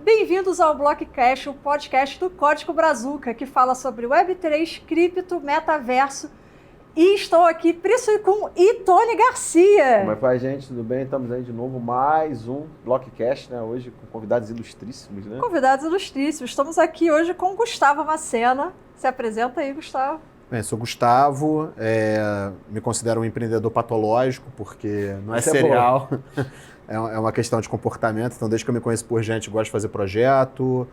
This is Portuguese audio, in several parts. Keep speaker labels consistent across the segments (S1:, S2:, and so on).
S1: Bem-vindos ao Blockcast, o podcast do Código Brazuca, que fala sobre Web3, cripto, metaverso. E estou aqui, principalmente com Itone Garcia.
S2: Como é que vai, gente? Tudo bem? Estamos aí de novo, mais um Blockcast, né? Hoje com convidados ilustríssimos, né?
S1: Convidados ilustríssimos. Estamos aqui hoje com Gustavo Macena. Se apresenta aí, Gustavo.
S3: Bem, sou Gustavo, me considero um empreendedor patológico, porque não é
S2: Isso
S3: serial, é uma questão de comportamento. Então, desde que eu me conheço por gente, gosto de fazer projeto,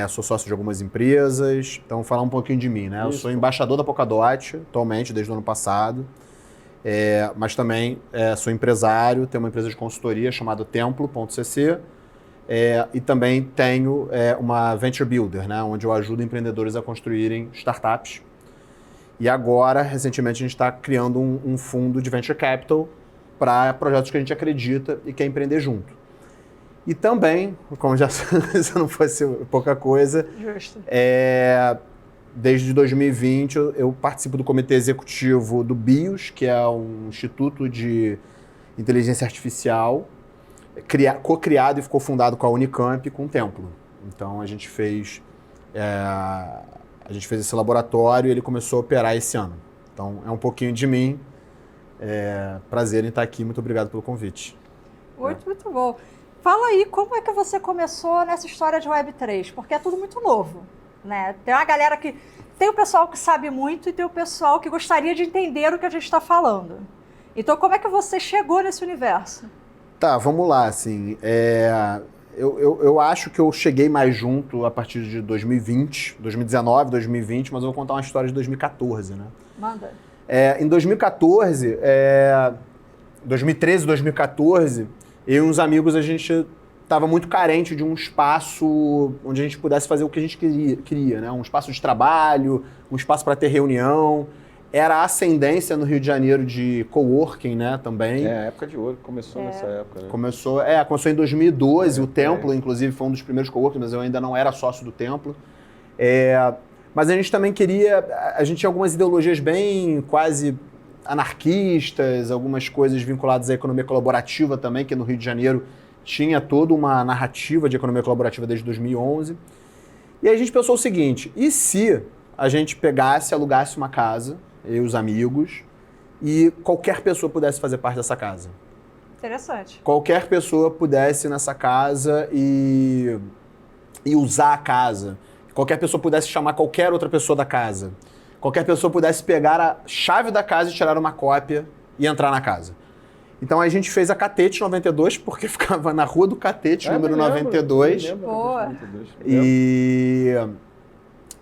S3: sou sócio de algumas empresas. Então, vou falar um pouquinho de mim, né? Eu sou embaixador da Polkadot, atualmente, desde o ano passado, mas também sou empresário, tenho uma empresa de consultoria chamada Templo.cc, e também tenho uma Venture Builder, né? Onde eu ajudo empreendedores a construírem startups. E agora, recentemente, a gente está criando um fundo de Venture Capital para projetos que a gente acredita e quer empreender junto. E também, como já se não fosse pouca coisa,
S1: Justo.
S3: Desde 2020 eu participo do comitê executivo do BIOS, que é um instituto de inteligência artificial, co-criado e ficou fundado com a Unicamp e com o Templo. Então a gente fez esse laboratório e ele começou a operar esse ano. Então é um pouquinho de mim. Prazer em estar aqui. Muito obrigado pelo convite.
S1: Muito bom. Fala aí, como é que você começou nessa história de Web3? Porque é tudo muito novo, né? Tem uma galera que... Tem o pessoal que sabe muito e tem o pessoal que gostaria de entender o que a gente está falando. Então, como é que você chegou nesse universo?
S3: Tá, vamos lá, assim. Eu acho que eu cheguei mais junto a partir de 2020, 2019, 2020, mas eu vou contar uma história de 2014, né?
S1: Manda.
S3: Em 2014, 2013, 2014, eu e uns amigos, a gente estava muito carente de um espaço onde a gente pudesse fazer o que a gente queria, né? Um espaço de trabalho, um espaço para ter reunião. Era a ascendência no Rio de Janeiro de coworking, né, também.
S2: A época de ouro, começou nessa época, né?
S3: Começou em 2012, o Templo, inclusive, foi um dos primeiros coworking, mas eu ainda não era sócio do Templo. Mas a gente também a gente tinha algumas ideologias bem quase anarquistas, algumas coisas vinculadas à economia colaborativa também, que no Rio de Janeiro tinha toda uma narrativa de economia colaborativa desde 2011. E aí a gente pensou o seguinte, e se a gente pegasse, alugasse uma casa, eu e os amigos, e qualquer pessoa pudesse fazer parte dessa casa?
S1: Interessante.
S3: Qualquer pessoa pudesse ir nessa casa e usar a casa. Qualquer pessoa pudesse chamar qualquer outra pessoa da casa. Qualquer pessoa pudesse pegar a chave da casa e tirar uma cópia e entrar na casa. Então a gente fez a Catete 92, porque ficava na Rua do Catete, número 92.
S1: Boa.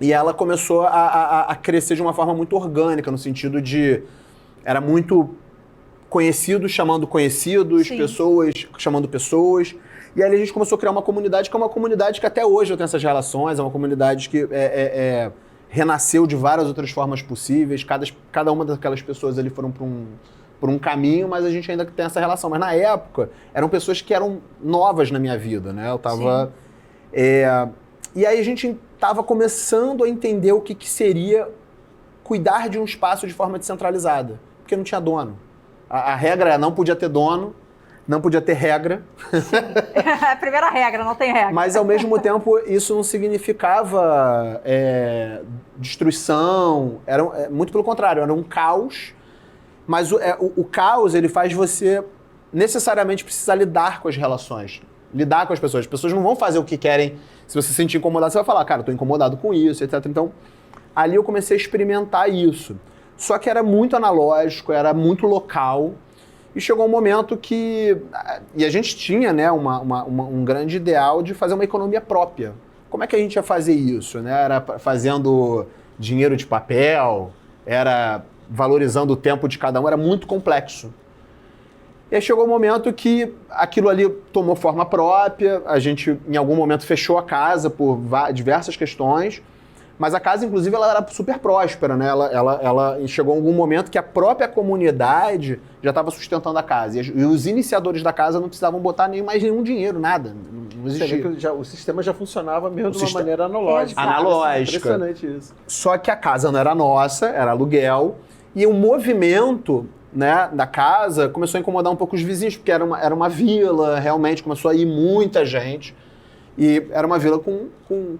S3: E ela começou a crescer de uma forma muito orgânica, no sentido de... Era muito conhecidos chamando conhecidos,
S1: Sim.
S3: Pessoas chamando pessoas. E aí a gente começou a criar uma comunidade, que é uma comunidade que até hoje eu tenho essas relações, é uma comunidade que renasceu de várias outras formas possíveis. Cada uma daquelas pessoas ali foram por um caminho, mas a gente ainda tem essa relação. Mas na época, eram pessoas que eram novas na minha vida, né? Eu tava... E aí a gente estava começando a entender o que seria cuidar de um espaço de forma descentralizada, porque não tinha dono. A regra não podia ter dono, não podia ter regra.
S1: A primeira regra, não tem regra.
S3: Mas, ao mesmo tempo, isso não significava destruição, muito pelo contrário, era um caos. Mas o caos, ele faz você necessariamente precisar lidar com as relações, lidar com as pessoas. As pessoas não vão fazer o que querem. Se você se sentir incomodado, você vai falar, cara, eu tô incomodado com isso, etc. Então, ali eu comecei a experimentar isso. Só que era muito analógico, era muito local. E chegou um momento que... E a gente tinha, né, um grande ideal de fazer uma economia própria. Como é que a gente ia fazer isso, né? Era fazendo dinheiro de papel, era valorizando o tempo de cada um, era muito complexo. E aí chegou um momento que aquilo ali tomou forma própria, a gente em algum momento fechou a casa por diversas questões, mas a casa, inclusive, ela era super próspera, né? Ela chegou algum momento que a própria comunidade já estava sustentando a casa. E os iniciadores da casa não precisavam botar mais nenhum dinheiro, nada. Não existia.
S2: O sistema já funcionava mesmo de uma maneira analógica.
S3: Analógica.
S2: Impressionante isso.
S3: Só que a casa não era nossa, era aluguel. E o movimento, né, da casa começou a incomodar um pouco os vizinhos, porque era uma vila, realmente começou a ir muita gente. E era uma vila com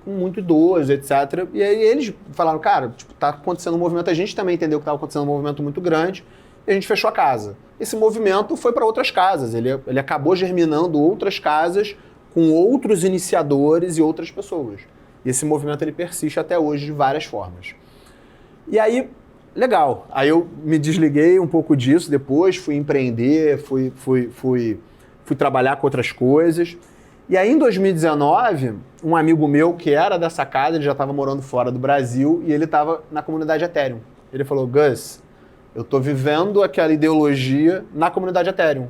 S3: muito idoso, etc. E aí eles falaram, cara, tipo, tá acontecendo um movimento, a gente também entendeu que estava acontecendo um movimento muito grande, e a gente fechou a casa. Esse movimento foi para outras casas, ele acabou germinando outras casas com outros iniciadores e outras pessoas. E esse movimento ele persiste até hoje de várias formas. E aí, legal. Aí eu me desliguei um pouco disso depois, fui empreender, fui trabalhar com outras coisas. E aí, em 2019, um amigo meu que era dessa casa, ele já estava morando fora do Brasil e ele estava na comunidade Ethereum. Ele falou, Gus, eu tô vivendo aquela ideologia na comunidade Ethereum.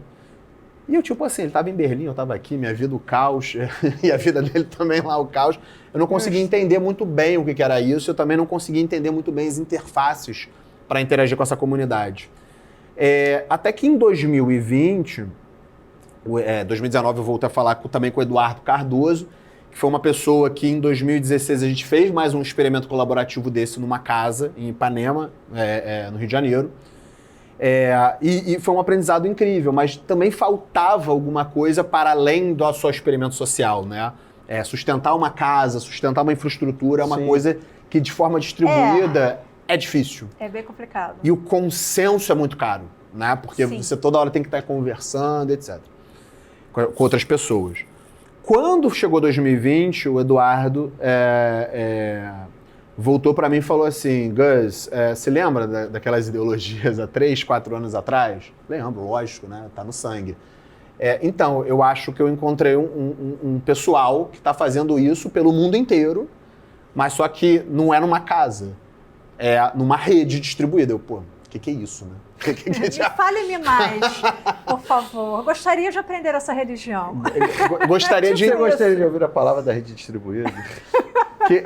S3: E eu, tipo assim, ele estava em Berlim, eu estava aqui, minha vida o caos, e a vida dele também lá o caos. Eu não conseguia entender muito bem o que era isso, eu também não conseguia entender muito bem as interfaces para interagir com essa comunidade. Até que em 2020... 2019 eu voltei a falar também com o Eduardo Cardoso, que foi uma pessoa que em 2016 a gente fez mais um experimento colaborativo desse numa casa em Ipanema, no Rio de Janeiro. E foi um aprendizado incrível, mas também faltava alguma coisa para além do só experimento social, né? Sustentar uma casa, sustentar uma infraestrutura é uma coisa que de forma distribuída é difícil.
S1: É bem complicado.
S3: E o consenso é muito caro, né? Porque você toda hora tem que estar conversando, etc. Com outras pessoas. Quando chegou 2020, o Eduardo voltou para mim e falou assim, Gus, você lembra daquelas ideologias há 3, 4 anos atrás? Lembro, lógico, né? Tá no sangue. Então, eu acho que eu encontrei um pessoal que está fazendo isso pelo mundo inteiro, mas só que não é numa casa, é numa rede distribuída. Eu, pô, o que é isso, né?
S1: Fale-me mais, por favor. Gostaria de aprender essa religião.
S3: Gostaria de
S2: ouvir a palavra da rede distribuída?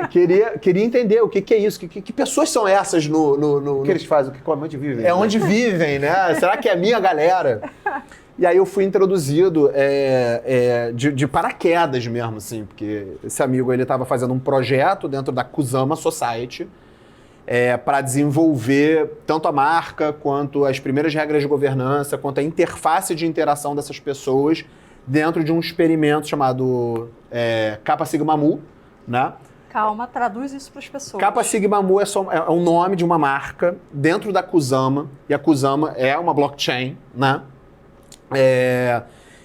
S3: Queria entender o que é isso, que pessoas são essas
S2: O que eles fazem, onde vivem.
S3: Onde vivem, né? Será que é a minha galera? E aí eu fui introduzido de paraquedas mesmo, assim, porque esse amigo ele estava fazendo um projeto dentro da Kusama Society, para desenvolver tanto a marca, quanto as primeiras regras de governança, quanto a interface de interação dessas pessoas dentro de um experimento chamado Kappa Sigma Mu, né?
S1: Calma, traduz isso para as pessoas.
S3: Kappa Sigma Mu é o nome de uma marca dentro da Kusama, e a Kusama é uma blockchain, né?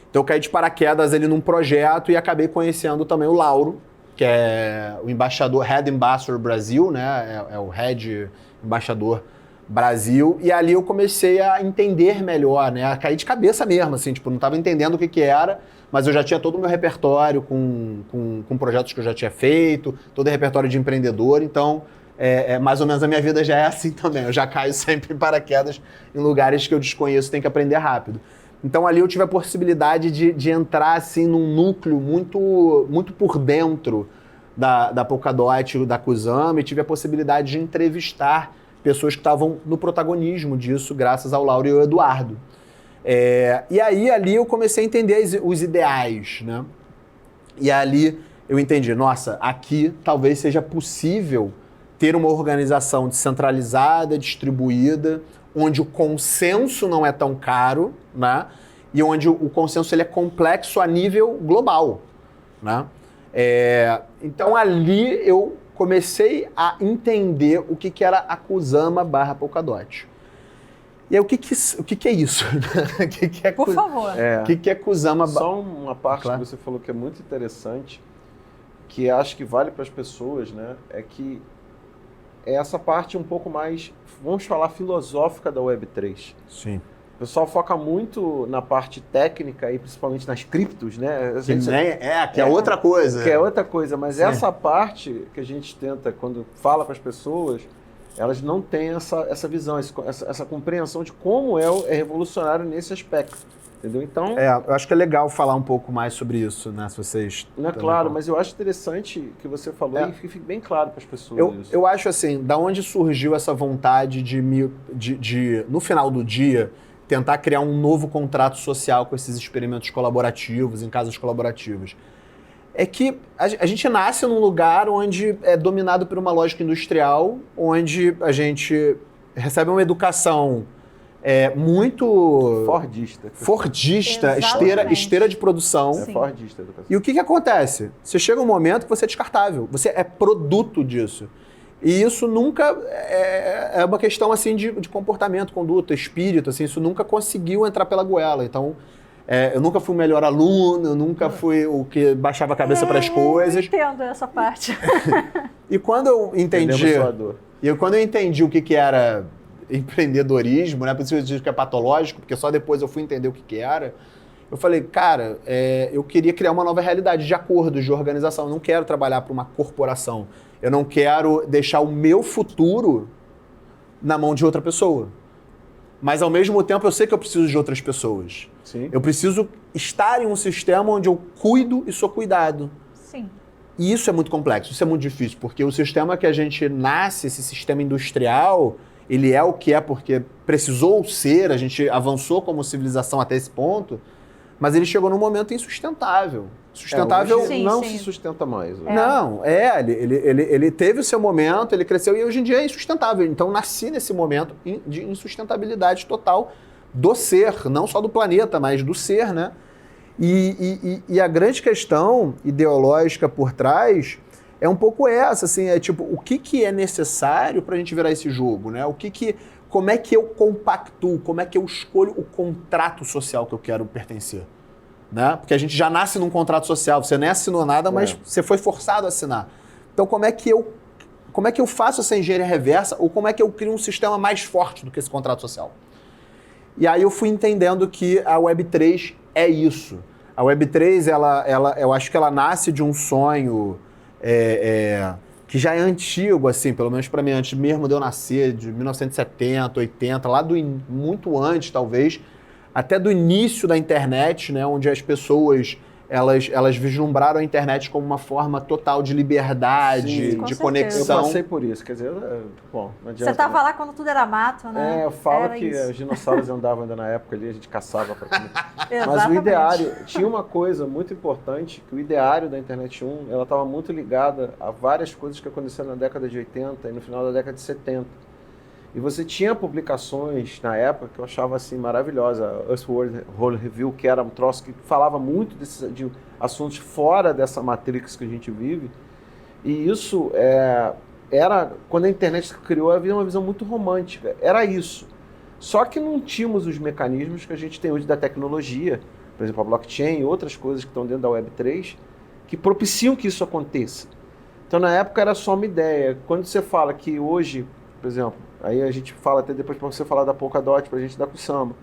S3: Então eu caí de paraquedas ali num projeto e acabei conhecendo também o Lauro, que é o embaixador, Head Ambassador Brasil, né? É o Head Embaixador Brasil. E ali eu comecei a entender melhor, né? A cair de cabeça mesmo, assim, tipo, não estava entendendo o que era, mas eu já tinha todo o meu repertório com projetos que eu já tinha feito, todo o repertório de empreendedor, então mais ou menos a minha vida já é assim também. Eu já caio sempre em paraquedas em lugares que eu desconheço, tenho que aprender rápido. Então ali eu tive a possibilidade de entrar assim num núcleo muito, muito por dentro da Polkadot, da Kusama, e tive a possibilidade de entrevistar pessoas que estavam no protagonismo disso, graças ao Lauro e ao Eduardo. E aí ali eu comecei a entender os ideais, né? E ali eu entendi, nossa, aqui talvez seja possível ter uma organização descentralizada, distribuída, onde o consenso não é tão caro, né? E onde o consenso ele é complexo a nível global, né? Então ali eu comecei a entender o que era a Kusama / Polkadot. E aí o que é isso?
S1: Por favor.
S3: O que é Kusama?
S2: Só uma parte que você falou que é muito interessante, que acho que vale para as pessoas, né? É que é essa parte um pouco mais, vamos falar, filosófica da Web3.
S3: Sim.
S2: O pessoal foca muito na parte técnica e principalmente nas criptos, né?
S3: Que é outra coisa.
S2: Que é outra coisa, mas
S3: Sim.
S2: essa parte que a gente tenta, quando fala para as pessoas, elas não têm essa visão, essa compreensão de como é revolucionário nesse aspecto. Entendeu? Então,
S3: eu acho que é legal falar um pouco mais sobre isso, né? Se vocês...
S2: Não é claro, mas eu acho interessante que você falou e fique bem claro para as pessoas isso.
S3: Eu acho assim, da onde surgiu essa vontade de, no final do dia, tentar criar um novo contrato social com esses experimentos colaborativos, em casas colaborativas? É que a gente nasce num lugar onde é dominado por uma lógica industrial, onde a gente recebe uma educação muito...
S2: Fordista.
S3: Esteira de produção.
S1: Sim.
S2: Fordista a educação.
S3: E o que acontece? Você chega um momento que você é descartável. Você é produto disso. E isso nunca é uma questão assim de comportamento, conduta, espírito, assim, isso nunca conseguiu entrar pela goela. Então, eu nunca fui o melhor aluno, eu nunca fui o que baixava a cabeça para as coisas.
S1: Eu entendo essa parte.
S3: E quando eu entendi o que era empreendedorismo, né? Por isso eu digo que é patológico, porque só depois eu fui entender o que era. Eu falei, cara, eu queria criar uma nova realidade de acordos, de organização. Eu não quero trabalhar para uma corporação. Eu não quero deixar o meu futuro na mão de outra pessoa. Mas, ao mesmo tempo, eu sei que eu preciso de outras pessoas.
S2: Sim.
S3: Eu preciso estar em um sistema onde eu cuido e sou cuidado.
S1: Sim.
S3: E isso é muito complexo, isso é muito difícil, porque o sistema que a gente nasce, esse sistema industrial, ele é o que é porque precisou ser, a gente avançou como civilização até esse ponto, mas ele chegou num momento insustentável. Sustentável
S2: hoje não se sustenta mais.
S3: Não, ele teve o seu momento, ele cresceu e hoje em dia é insustentável. Então nasci nesse momento de insustentabilidade total do ser, não só do planeta, mas do ser, né? E a grande questão ideológica por trás é um pouco essa, assim, é tipo, o que é necessário para a gente virar esse jogo, né? Como é que eu compactuo, como é que eu escolho o contrato social que eu quero pertencer? Né? Porque a gente já nasce num contrato social, você nem assinou nada, mas você foi forçado a assinar. Então como é que eu faço essa engenharia reversa ou como é que eu crio um sistema mais forte do que esse contrato social? E aí eu fui entendendo que a Web3 é isso. A Web3, eu acho que ela nasce de um sonho que já é antigo, assim, pelo menos para mim, antes mesmo de eu nascer, de 1970, 80, muito antes, talvez, até do início da internet, né, onde as pessoas elas vislumbraram a internet como uma forma total de liberdade,
S1: sim,
S3: de
S1: conexão.
S2: Eu passei por isso, quer dizer, bom, não adianta.
S1: Você tava lá quando tudo era mato, né?
S2: Eu falo
S1: era
S2: que
S1: isso.
S2: os dinossauros andavam ainda na época ali, a gente caçava para comer. Mas o
S1: Exatamente.
S2: ideário, tinha uma coisa muito importante, que o ideário da Internet 1, ela estava muito ligada a várias coisas que aconteceram na década de 80 e no final da década de 70. E você tinha publicações na época que eu achava assim maravilhosa, a Earthworld Review, que era um troço que falava muito de assuntos fora dessa matrix que a gente vive. E isso era, quando a internet se criou, havia uma visão muito romântica, era isso. Só que não tínhamos os mecanismos que a gente tem hoje da tecnologia, por exemplo, a blockchain e outras coisas que estão dentro da Web3, que propiciam que isso aconteça. Então, na época, era só uma ideia. Quando você fala que hoje, por exemplo, aí a gente fala até depois para você falar da Polkadot, para a gente dar com o Samba.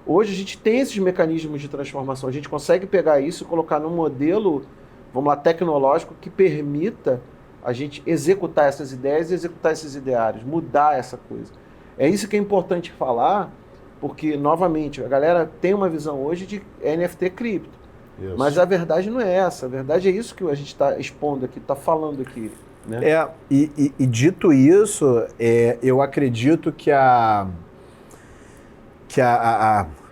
S2: Hoje a gente tem esses mecanismos de transformação, a gente consegue pegar isso e colocar num modelo, vamos lá, tecnológico que permita a gente executar essas ideias e executar esses ideários, mudar essa coisa. É isso que é importante falar, porque, novamente, a galera tem uma visão hoje de NFT cripto. Isso. Mas a verdade não é essa, a verdade é isso que a gente está expondo aqui, está falando aqui. Né?
S3: E dito isso, eu acredito que a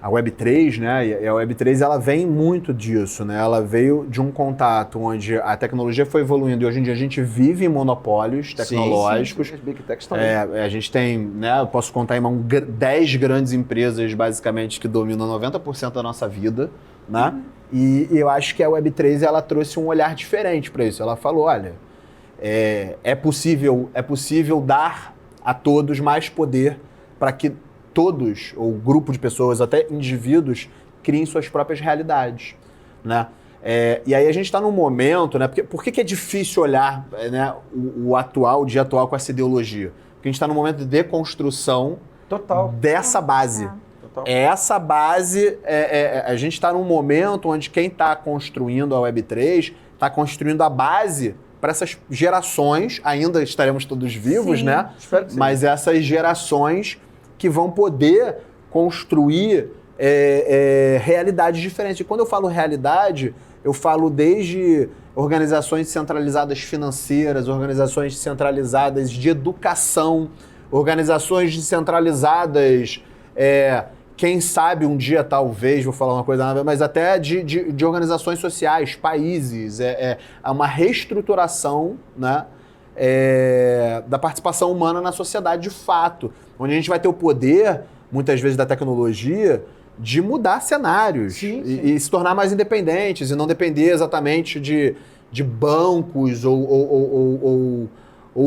S3: Web3, né, e a Web3 ela vem muito disso, né? Ela veio de um contato onde a tecnologia foi evoluindo e hoje em dia a gente vive em monopólios tecnológicos.
S2: Sim, as Big Techs também.
S3: A gente tem, né, eu posso contar em 10 grandes empresas basicamente que dominam 90% da nossa vida, né? E eu acho que a Web3 ela trouxe um olhar diferente para isso. Ela falou, olha, é possível dar a todos mais poder para que todos, ou grupo de pessoas, até indivíduos, criem suas próprias realidades, né? E aí a gente está num momento, né? Por que é difícil olhar, né, o dia atual com essa ideologia? Porque a gente está num momento de deconstrução dessa base. Total. Essa base, a gente está num momento onde quem está construindo a Web3 está construindo a base para essas gerações, ainda estaremos todos vivos, sim, né?
S2: Espero que sim.
S3: Mas essas gerações que vão poder construir realidades diferentes. E quando eu falo realidade, eu falo desde organizações centralizadas financeiras, organizações centralizadas de educação, organizações descentralizadas, quem sabe um dia talvez, vou falar uma coisa, mas até de organizações sociais, países, uma reestruturação, né, da participação humana na sociedade de fato, onde a gente vai ter o poder muitas vezes, da tecnologia de mudar cenários e se tornar mais independentes e não depender exatamente de bancos ou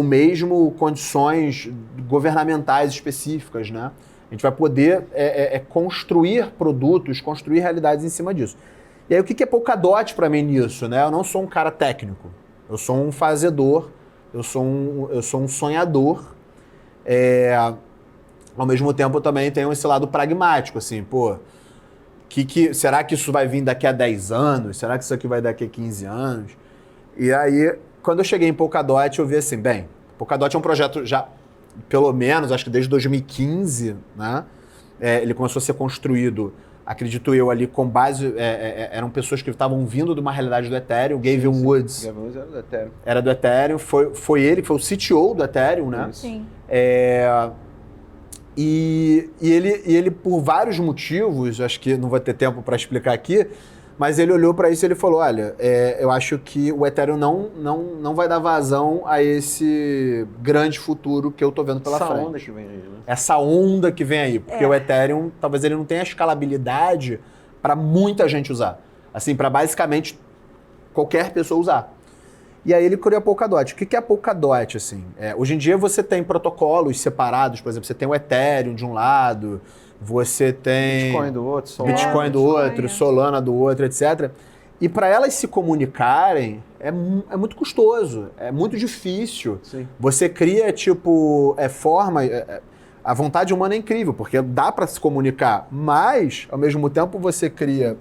S3: mesmo condições governamentais específicas, né? A gente vai poder construir produtos, construir realidades em cima disso. E aí, o que é Polkadot para mim nisso, né? Eu não sou um cara técnico, eu sou um fazedor, eu sou um sonhador. Ao mesmo tempo, eu também tenho esse lado pragmático, assim, pô, será que isso vai vir daqui a 10 anos? Será que isso aqui vai daqui a 15 anos? E aí, quando eu cheguei em Polkadot, eu vi assim, bem, Polkadot é um projeto já, pelo menos, acho que desde 2015, né? Ele começou a ser construído, acredito eu, ali com base... eram pessoas que estavam vindo de uma realidade do Ethereum. Gavin Woods.
S2: Gavin Woods era do Ethereum.
S3: Era do Ethereum. Foi ele que foi o CTO do Ethereum, né?
S1: Sim.
S3: E ele, por vários motivos, acho que não vou ter tempo para explicar aqui, mas ele olhou para isso e ele falou, olha, eu acho que o Ethereum não vai dar vazão a esse grande futuro que eu tô vendo pela frente.
S2: Essa onda que vem aí, né?
S3: Essa onda que vem aí, porque o Ethereum, talvez ele não tenha escalabilidade para muita gente usar. Assim, para basicamente qualquer pessoa usar. E aí ele criou a Polkadot. O que é a Polkadot, assim? Hoje em dia você tem protocolos separados, por exemplo, você tem o Ethereum de um lado, você tem...
S2: Bitcoin do outro, Solana.
S3: Bitcoin do outro, Solana do outro, etc. E para elas se comunicarem, é muito custoso, é muito difícil.
S2: Sim.
S3: Você cria, tipo, forma... A vontade humana é incrível, porque dá para se comunicar, mas, ao mesmo tempo, você cria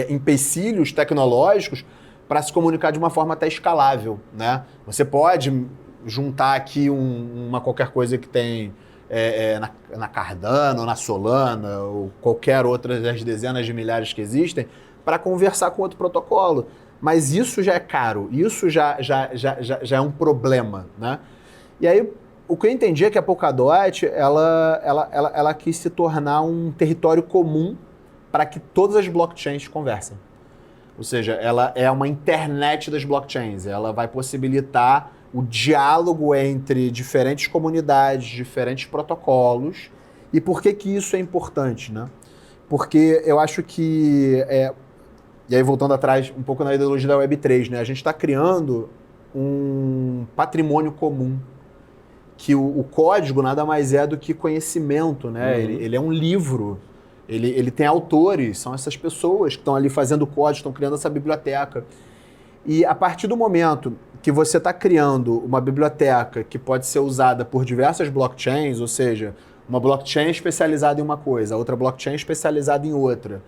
S3: empecilhos tecnológicos para se comunicar de uma forma até escalável, né? Você pode juntar aqui uma qualquer coisa que tem na Cardano, ou na Solana, ou qualquer outra das dezenas de milhares que existem, para conversar com outro protocolo. Mas isso já é caro, isso já é um problema, né? E aí, o que eu entendi é que a Polkadot, ela quis se tornar um território comum para que todas as blockchains conversem. Ou seja, ela é uma internet das blockchains. Ela vai possibilitar o diálogo entre diferentes comunidades, diferentes protocolos. E por que isso é importante, né? Porque eu acho que... E aí, voltando atrás, um pouco na ideologia da Web3, né? A gente está criando um patrimônio comum. Que o código nada mais é do que conhecimento, né? Ele é um livro. Ele tem autores, são essas pessoas que estão ali fazendo código, estão criando essa biblioteca. E a partir do momento que você está criando uma biblioteca que pode ser usada por diversas blockchains, ou seja, uma blockchain especializada em uma coisa, outra blockchain especializada em outra,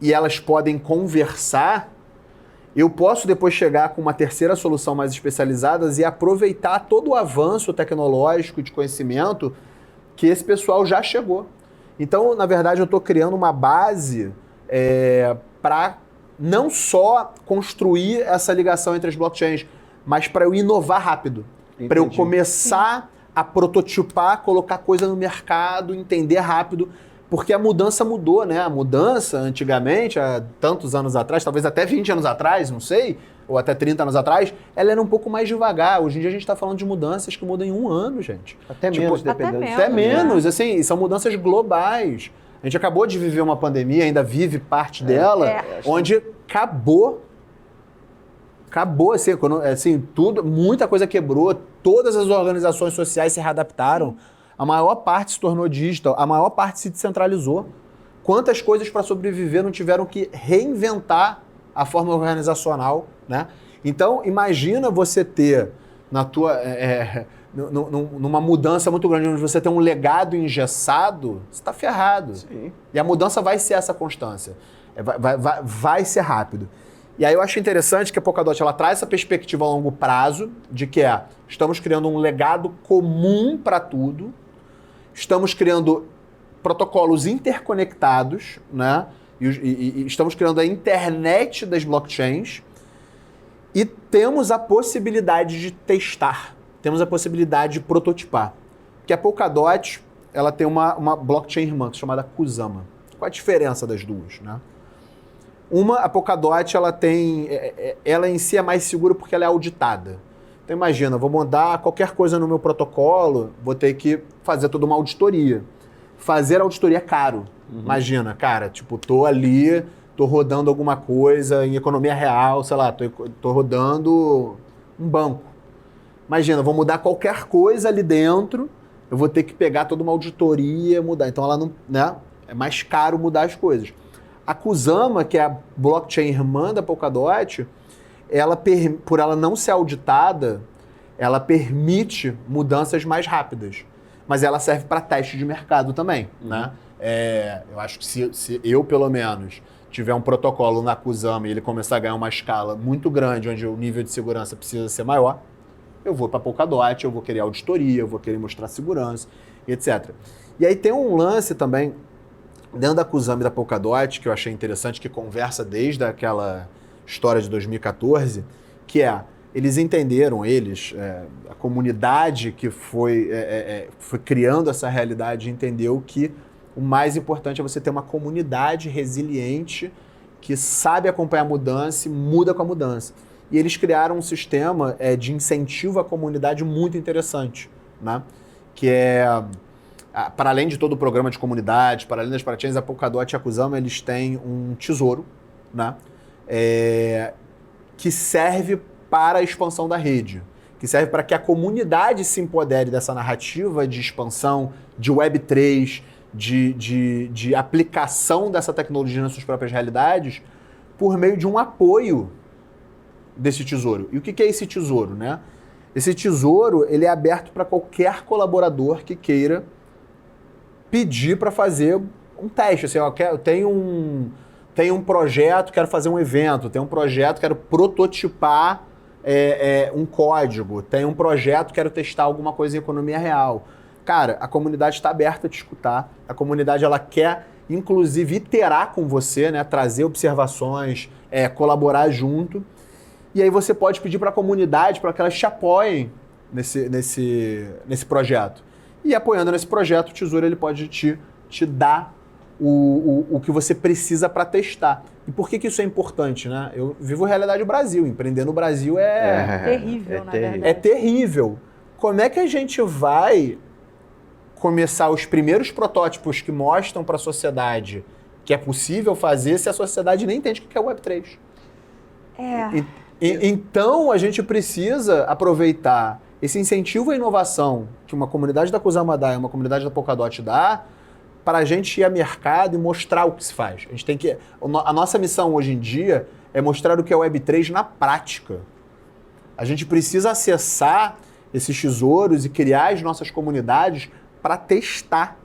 S3: e elas podem conversar, eu posso depois chegar com uma terceira solução mais especializada e aproveitar todo o avanço tecnológico de conhecimento que esse pessoal já chegou. Então, na verdade, eu estou criando uma base para não só construir essa ligação entre as blockchains, mas para eu inovar rápido. Para eu começar a prototipar, colocar coisa no mercado, entender rápido, porque a mudança mudou, né? A mudança, antigamente, há tantos anos atrás, talvez até 20 anos atrás, não sei, ou até 30 anos atrás, ela era um pouco mais devagar. Hoje em dia a gente está falando de mudanças que mudam em 1 ano, gente.
S2: Até menos, dependendo.
S3: Até menos, assim, são mudanças globais. A gente acabou de viver uma pandemia, ainda vive parte dela, onde acabou, assim, tudo, muita coisa quebrou, todas as organizações sociais se readaptaram, a maior parte se tornou digital, a maior parte se descentralizou. Quantas coisas para sobreviver não tiveram que reinventar a forma organizacional, né? Então, imagina você ter na tua... numa mudança muito grande, onde você tem um legado engessado, você está ferrado.
S2: Sim.
S3: E a mudança vai ser essa constância. Vai ser rápido. E aí eu acho interessante que a Polkadot ela traz essa perspectiva a longo prazo, de que estamos criando um legado comum para tudo, estamos criando protocolos interconectados, né? E estamos criando a internet das blockchains e temos a possibilidade de testar, temos a possibilidade de prototipar. Porque a Polkadot ela tem uma blockchain irmã chamada Kusama. Qual a diferença das duas, né? A Polkadot ela em si é mais segura porque ela é auditada. Então imagina, vou mandar qualquer coisa no meu protocolo, vou ter que fazer toda uma auditoria. fazer auditoria é caro. Imagina, cara, tipo, tô ali, tô rodando alguma coisa em economia real, sei lá, tô rodando um banco. Imagina, eu vou mudar qualquer coisa ali dentro, eu vou ter que pegar toda uma auditoria, mudar. Então ela não, né? É mais caro mudar as coisas. A Kusama, que é a blockchain irmã da Polkadot, por ela não ser auditada, ela permite mudanças mais rápidas. Mas ela serve para teste de mercado também, né? Eu acho que se eu, pelo menos, tiver um protocolo na Kusama e ele começar a ganhar uma escala muito grande, onde o nível de segurança precisa ser maior, eu vou para Polkadot, eu vou querer auditoria, eu vou querer mostrar segurança, etc. E aí tem um lance também, dentro da Kusama e da Polkadot, que eu achei interessante, que conversa desde aquela história de 2014, que eles entenderam, a comunidade que foi criando essa realidade entendeu que o mais importante é você ter uma comunidade resiliente que sabe acompanhar a mudança e muda com a mudança. E eles criaram um sistema de incentivo à comunidade muito interessante, né? Que para além de todo o programa de comunidade, para além das parachains, a Polkadot e a Kusama, eles têm um tesouro, né? Que serve para a expansão da rede, que serve para que a comunidade se empodere dessa narrativa de expansão, de Web3, de aplicação dessa tecnologia nas suas próprias realidades, por meio de um apoio desse tesouro. E o que é esse tesouro, né? Esse tesouro, ele é aberto para qualquer colaborador que queira pedir para fazer um teste. Assim, eu tenho um projeto, quero fazer um evento, tenho um projeto, quero prototipar um código, tenho um projeto, quero testar alguma coisa em economia real. Cara, a comunidade está aberta a te escutar, a comunidade ela quer, inclusive, iterar com você, né, trazer observações, colaborar junto. E aí você pode pedir para a comunidade para que elas te apoiem nesse projeto. E apoiando nesse projeto, o Tesouro ele pode te dar o que você precisa para testar. E por que isso é importante, né? Eu vivo a realidade do Brasil. Empreender no Brasil
S1: terrível, na verdade.
S3: É terrível. Como é que a gente vai começar os primeiros protótipos que mostram para a sociedade que é possível fazer se a sociedade nem entende o que é Web3? Então, a gente precisa aproveitar esse incentivo à inovação que uma comunidade da Kusama dá e uma comunidade da Polkadot dá para a gente ir ao mercado e mostrar o que se faz. A nossa missão hoje em dia é mostrar o que é Web3 na prática. A gente precisa acessar esses tesouros e criar as nossas comunidades para testar.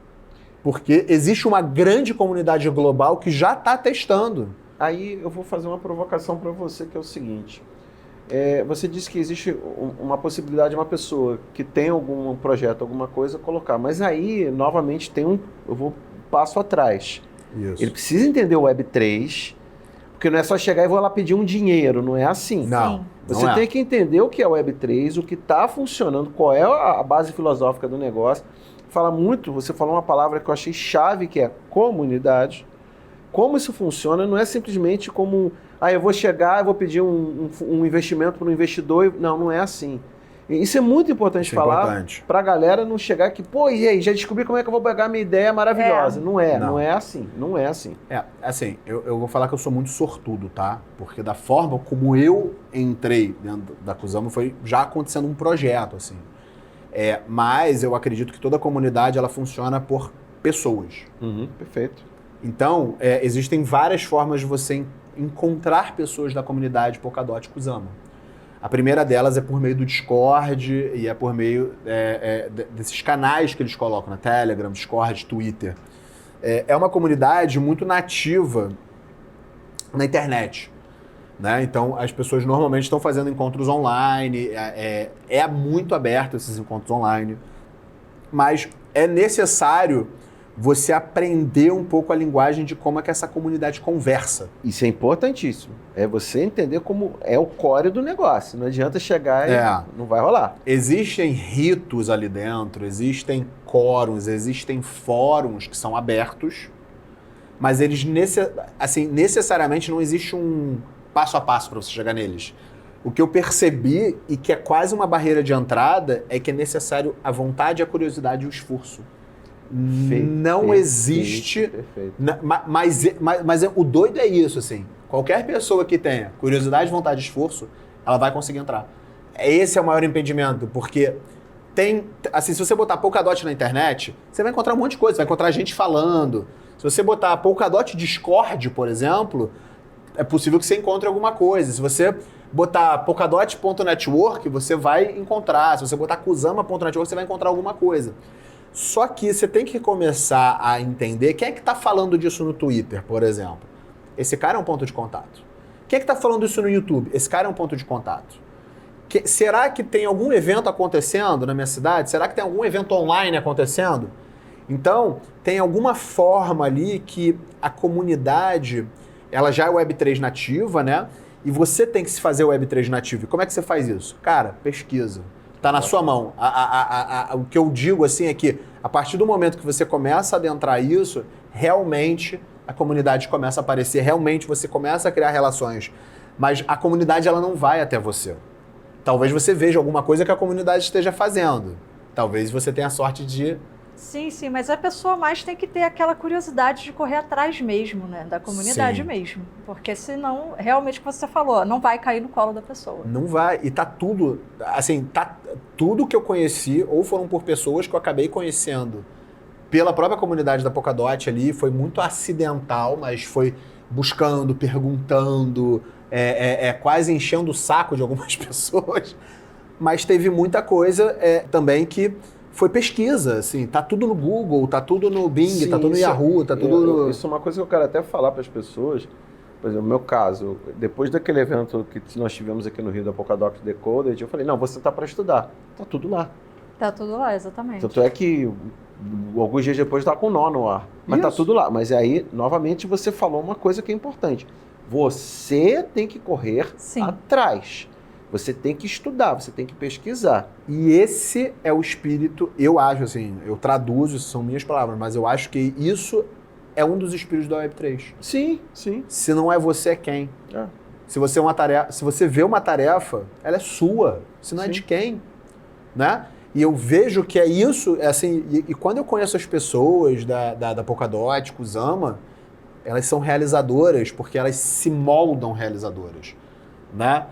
S3: Porque existe uma grande comunidade global que já está testando.
S2: Aí eu vou fazer uma provocação para você, que é o seguinte. Você disse que existe uma possibilidade de uma pessoa que tem algum projeto, alguma coisa, colocar. Mas aí, novamente, eu vou passo atrás.
S3: Isso.
S2: Ele precisa entender o Web3, porque não é só chegar e vou lá pedir um dinheiro, não é assim.
S3: Não.
S2: Você tem que entender o que é o Web3, o que está funcionando, qual é a base filosófica do negócio. Você falou uma palavra que eu achei chave, que é comunidade. Como isso funciona não é simplesmente como, eu vou chegar, eu vou pedir um investimento para um investidor. Não é assim. Isso é muito importante falar para a galera não chegar aqui, e aí, já descobri como é que eu vou pegar a minha ideia maravilhosa. Não é assim.
S3: Assim, eu vou falar que eu sou muito sortudo, tá? Porque da forma como eu entrei dentro da Kusama foi já acontecendo um projeto, assim. Mas eu acredito que toda a comunidade ela funciona por pessoas.
S2: Perfeito.
S3: Então, existem várias formas de você encontrar pessoas da comunidade Polkadot e Kusama. A primeira delas é por meio do Discord e é por meio desses canais que eles colocam na Telegram, Discord, Twitter. É uma comunidade muito nativa na internet. Né? Então, as pessoas normalmente estão fazendo encontros online, é muito aberto esses encontros online, mas é necessário você aprender um pouco a linguagem de como é que essa comunidade conversa.
S2: Isso é importantíssimo. É você entender como é o core do negócio. Não adianta chegar e não vai rolar.
S3: Existem ritos ali dentro, existem quóruns, existem fóruns que são abertos, mas eles necessariamente não existe um passo a passo para você chegar neles. O que eu percebi, e que é quase uma barreira de entrada, é que é necessário a vontade, a curiosidade e o esforço. não existe.
S2: Perfeito.
S3: Mas o doido é isso, assim. Qualquer pessoa que tenha curiosidade, vontade e esforço, ela vai conseguir entrar. Esse é o maior impedimento, porque assim, se você botar Polkadot na internet, você vai encontrar um monte de coisa, vai encontrar gente falando. Se você botar Polkadot Discord, por exemplo, é possível que você encontre alguma coisa. Se você botar polkadot.network, você vai encontrar. Se você botar kusama.network, você vai encontrar alguma coisa. Só que você tem que começar a entender quem é que está falando disso no Twitter, por exemplo. Esse cara é um ponto de contato. Quem é que está falando isso no YouTube? Esse cara é um ponto de contato. Será que tem algum evento acontecendo na minha cidade? Será que tem algum evento online acontecendo? Então, tem alguma forma ali que a comunidade, ela já é Web3 nativa, né? E você tem que se fazer Web3 nativo. E como é que você faz isso? Cara, pesquisa. Tá na sua mão. O que eu digo assim é que a partir do momento que você começa a adentrar isso, realmente a comunidade começa a aparecer, realmente você começa a criar relações. Mas a comunidade ela não vai até você. Talvez você veja alguma coisa que a comunidade esteja fazendo. Talvez você tenha a sorte de...
S1: Sim, mas a pessoa mais tem que ter aquela curiosidade de correr atrás mesmo, né? Da comunidade mesmo. Porque senão, realmente, como você falou, não vai cair no colo da pessoa.
S3: Não vai. E tá tudo... Assim, tudo que eu conheci, ou foram por pessoas que eu acabei conhecendo pela própria comunidade da Polkadot ali, foi muito acidental, mas foi buscando, perguntando, quase enchendo o saco de algumas pessoas. Mas teve muita coisa também que foi pesquisa, assim, tá tudo no Google, tá tudo no Bing, sim, tá tudo no Yahoo, tá tudo...
S2: Isso é uma coisa que eu quero até falar para as pessoas. Por exemplo, no meu caso, depois daquele evento que nós tivemos aqui no Rio da Polkadot Decoded, eu falei, não, você tá para estudar, tá tudo lá.
S1: Tá tudo lá, exatamente.
S2: Tanto é que alguns dias depois tá com o nó no ar, mas tá tudo lá. Mas aí, novamente, você falou uma coisa que é importante. Você tem que correr atrás. Você tem que estudar, você tem que pesquisar.
S3: E esse é o espírito, eu acho, assim, eu traduzo, são minhas palavras, mas eu acho que isso é um dos espíritos da Web3.
S2: Sim.
S3: Se não é você, é quem? Se você vê uma tarefa, ela é sua, se não é de quem, né? E eu vejo que é isso, assim, e quando eu conheço as pessoas da Polkadot, Kusama, elas são realizadoras, porque elas se moldam realizadoras, né?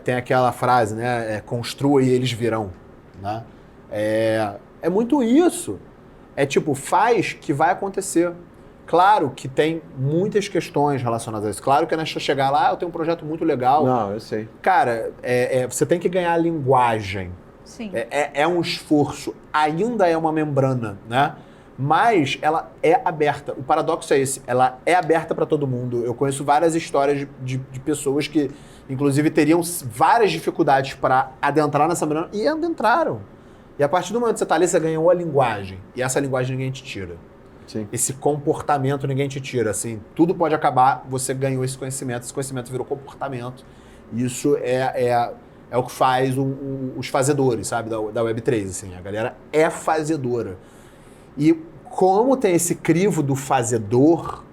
S3: Tem aquela frase, né? Construa e eles virão, né? É muito isso. É tipo, faz que vai acontecer. Claro que tem muitas questões relacionadas a isso. Claro que não é chegar lá, eu tenho um projeto muito legal.
S2: Não, eu sei.
S3: Cara, você tem que ganhar a linguagem.
S1: Sim.
S3: É um esforço. Ainda é uma membrana, né? Mas ela é aberta. O paradoxo é esse. Ela é aberta para todo mundo. Eu conheço várias histórias de pessoas que, inclusive, teriam várias dificuldades para adentrar nessa membrana e adentraram. E a partir do momento que você está ali, você ganhou a linguagem. E essa linguagem ninguém te tira.
S2: Sim.
S3: Esse comportamento ninguém te tira. Assim, tudo pode acabar, você ganhou esse conhecimento virou comportamento. Isso é o que faz os fazedores, sabe, da Web3. Assim, a galera é fazedora. E como tem esse crivo do fazedor,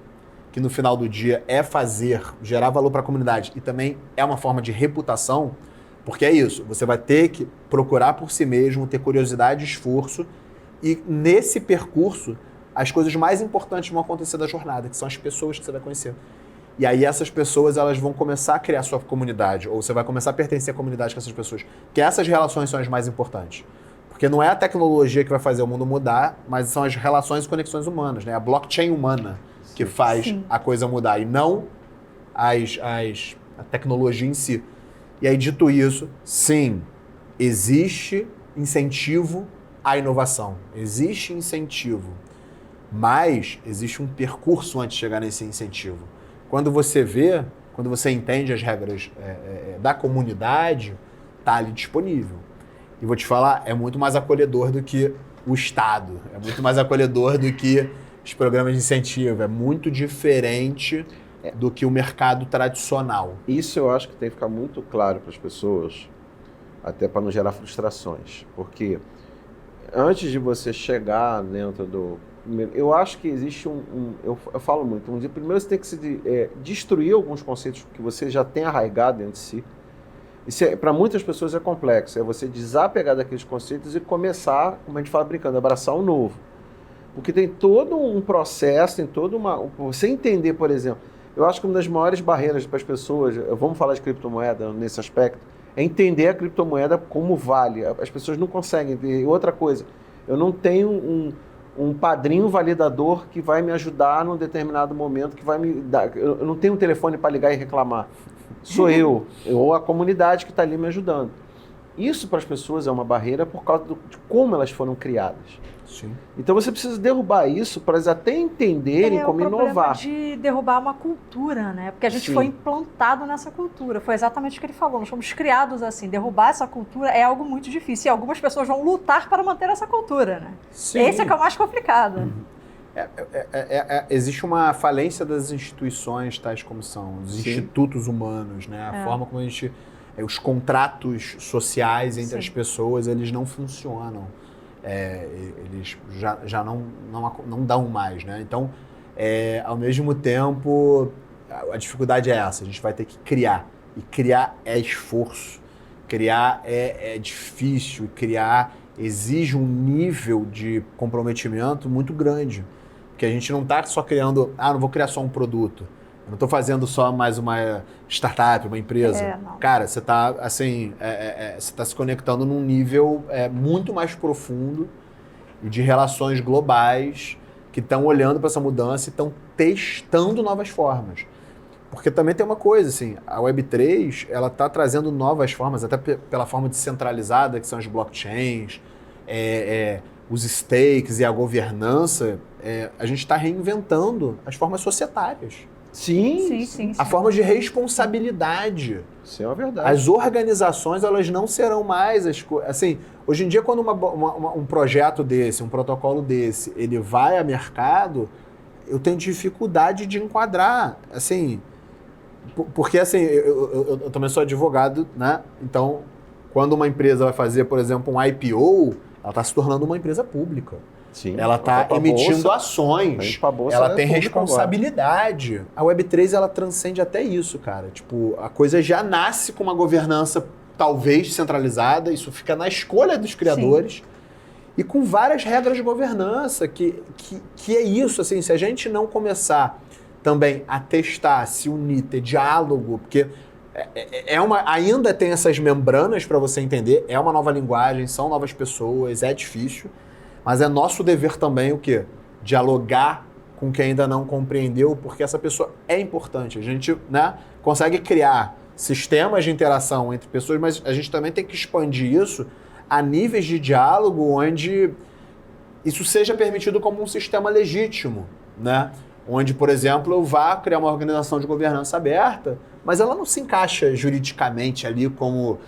S3: que no final do dia é fazer, gerar valor para a comunidade e também é uma forma de reputação, porque é isso, você vai ter que procurar por si mesmo, ter curiosidade e esforço, e nesse percurso as coisas mais importantes vão acontecer da jornada, que são as pessoas que você vai conhecer. E aí essas pessoas elas vão começar a criar sua comunidade, ou você vai começar a pertencer à comunidade com essas pessoas, que essas relações são as mais importantes. Porque não é a tecnologia que vai fazer o mundo mudar, mas são as relações e conexões humanas, né? A blockchain humana que faz a coisa mudar, e não a tecnologia em si. E aí, dito isso, sim, existe incentivo à inovação. Existe incentivo, mas existe um percurso antes de chegar nesse incentivo. Quando você entende as regras da comunidade, está ali disponível. E vou te falar, é muito mais acolhedor do que o Estado, é muito mais acolhedor do que os programas de incentivo, é muito diferente do que o mercado tradicional.
S2: Isso eu acho que tem que ficar muito claro para as pessoas, até para não gerar frustrações, porque antes de você chegar dentro do... Eu acho que existe eu falo muito, primeiro você tem que destruir alguns conceitos que você já tem arraigado dentro de si. Isso para muitas pessoas é complexo, é você desapegar daqueles conceitos e começar, como a gente fala brincando, abraçar o novo. Porque tem todo um processo, tem toda uma... Você entender, por exemplo, eu acho que uma das maiores barreiras para as pessoas, vamos falar de criptomoeda nesse aspecto, é entender a criptomoeda como vale. As pessoas não conseguem ver. Outra coisa, eu não tenho um padrinho validador que vai me ajudar num determinado momento, que vai me dar... Eu não tenho um telefone para ligar e reclamar. Sou eu, ou a comunidade que está ali me ajudando. Isso para as pessoas é uma barreira por causa de como elas foram criadas.
S3: Sim.
S2: Então você precisa derrubar isso para elas até entenderem como inovar.
S1: De derrubar uma cultura, né? Porque a gente foi implantado nessa cultura. Foi exatamente o que ele falou. Nós fomos criados assim. Derrubar essa cultura é algo muito difícil. E algumas pessoas vão lutar para manter essa cultura, né?
S3: Sim.
S1: Esse é que é o mais complicado.
S3: Existe uma falência das instituições, tais como são os institutos humanos, né? A forma como a gente... os contratos sociais entre as pessoas, eles não funcionam. Eles já não dão mais, né? Então, ao mesmo tempo, a dificuldade é essa. A gente vai ter que criar. E criar é esforço. Criar é difícil. Criar exige um nível de comprometimento muito grande. Porque a gente não está só criando... não vou criar só um produto. Eu não estou fazendo só mais uma startup, uma empresa. Cara, você está assim, você tá se conectando num nível muito mais profundo e de relações globais que estão olhando para essa mudança e estão testando novas formas. Porque também tem uma coisa, assim, a Web3 ela está trazendo novas formas, até pela forma descentralizada, que são as blockchains, os stakes e a governança, a gente está reinventando as formas societárias.
S2: Sim.
S3: A forma de responsabilidade.
S2: Isso é uma verdade.
S3: As organizações, elas não serão mais assim, hoje em dia, quando um projeto desse, um protocolo desse, ele vai a mercado, eu tenho dificuldade de enquadrar, assim, porque assim, eu também sou advogado, né? Então, quando uma empresa vai fazer, por exemplo, um IPO, ela está se tornando uma empresa pública.
S2: Sim,
S3: ela está emitindo ações, ela tem responsabilidade. Agora. A Web3 ela transcende até isso, cara. Tipo, a coisa já nasce com uma governança talvez centralizada, isso fica na escolha dos criadores e com várias regras de governança que é isso, assim, se a gente não começar também a testar, se unir, ter diálogo, porque ainda tem essas membranas para você entender, é uma nova linguagem, são novas pessoas, é difícil. Mas é nosso dever também o quê? Dialogar com quem ainda não compreendeu, porque essa pessoa é importante. A gente, né, consegue criar sistemas de interação entre pessoas, mas a gente também tem que expandir isso a níveis de diálogo onde isso seja permitido como um sistema legítimo, né? Onde, por exemplo, eu vá criar uma organização de governança aberta, mas ela não se encaixa juridicamente ali como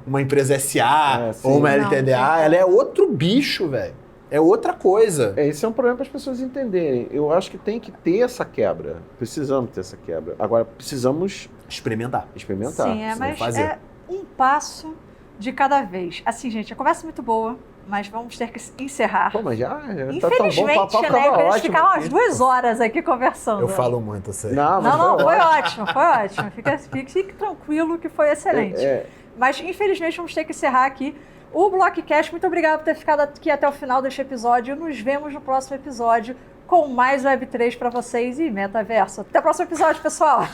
S3: uma empresa SA ou uma LTDA, ela é outro bicho, velho. É outra coisa.
S2: Esse é um problema para as pessoas entenderem. Eu acho que tem que ter essa quebra. Precisamos ter essa quebra. Agora, precisamos...
S3: Experimentar.
S1: Sim, mas fazer. Um passo de cada vez. Assim, gente, a conversa é muito boa, mas vamos ter que encerrar.
S2: Pô, mas já
S1: infelizmente, tá tão bom, papo, né? A gente ficar umas 2 horas aqui conversando.
S3: Eu falo muito, sei.
S1: Não, foi ótimo. Fique tranquilo que foi excelente. Mas, infelizmente, vamos ter que encerrar aqui o Blockcast. Muito obrigado por ter ficado aqui até o final deste episódio. Nos vemos no próximo episódio com mais Web3 para vocês e Metaverso. Até o próximo episódio, pessoal!